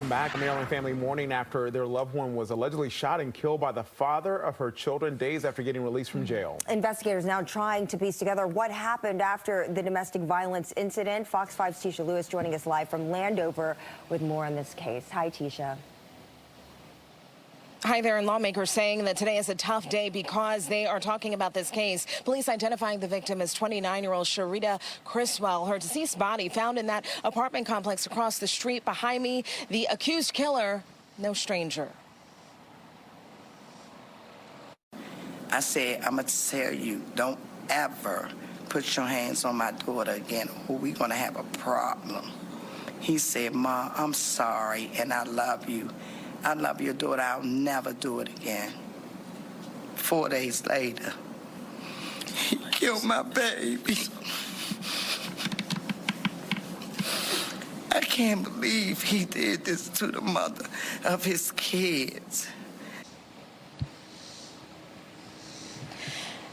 Back, Maryland family mourning after their loved one was allegedly shot and killed by the father of her children days after getting released from jail. Investigators now trying to piece together what happened after the domestic violence incident. Fox 5's Tisha Lewis joining us live from Landover with more on this case. Hi, Tisha. Hi there, and lawmakers saying that today is a tough day because they are talking about this case. Police identifying the victim as 29-year-old Sharity Cristwell. Her deceased body found in that apartment complex across the street behind me. The accused killer, no stranger. I said, I'm going to tell you, don't ever put your hands on my daughter again or we're going to have a problem. He said, Ma, I'm sorry and I love you. I love your daughter. I'll never do it again. 4 days later, he killed my baby. I can't believe he did this to the mother of his kids.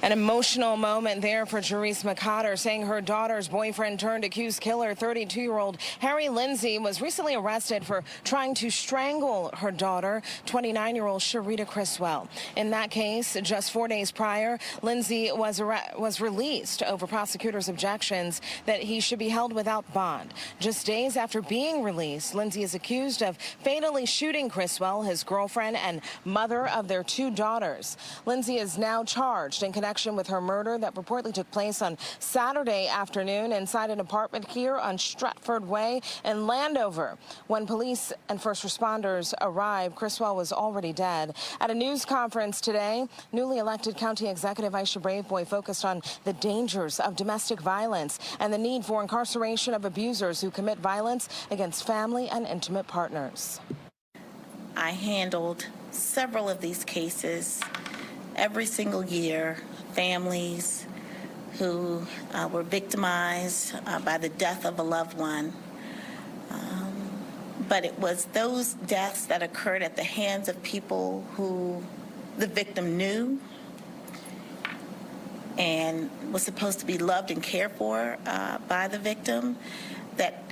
An emotional moment there for Jerice McCotter, saying her daughter's boyfriend turned accused killer, 32-year-old Harry Lindsay, was recently arrested for trying to strangle her daughter, 29-year-old Sharity Cristwell. In that case, just 4 days prior, Lindsay was released over prosecutors' objections that he should be held without bond. Just days after being released, Lindsay is accused of fatally shooting Cristwell, his girlfriend and mother of their 2 daughters. Lindsay is now charged in connection with her murder that reportedly took place on Saturday afternoon inside an apartment here on Stratford Way in Landover. When police and first responders arrived, Cristwell was already dead. At a news conference today, newly elected County Executive Aisha Brave Boy focused on the dangers of domestic violence and the need for incarceration of abusers who commit violence against family and intimate partners. I handled several of these cases every single year. Families who were victimized by the death of a loved one. But it was those deaths that occurred at the hands of people who the victim knew and was supposed to be loved and cared for by the victim that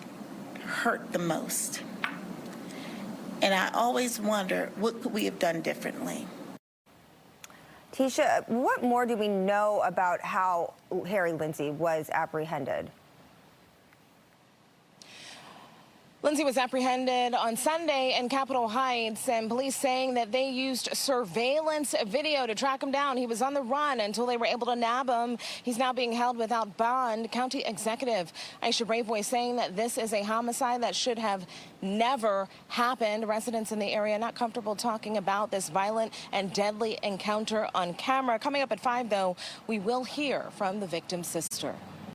hurt the most. And I always wonder, what could we have done differently? Tisha, what more do we know about how Harry Lindsay was apprehended? Lindsay was apprehended on Sunday in Capitol Heights, and police saying that they used surveillance video to track him down. He was on the run until they were able to nab him. He's now being held without bond. County Executive Aisha Brave Boy saying that this is a homicide that should have never happened. Residents in the area not comfortable talking about this violent and deadly encounter on camera. Coming up at 5, though, we will hear from the victim's sister.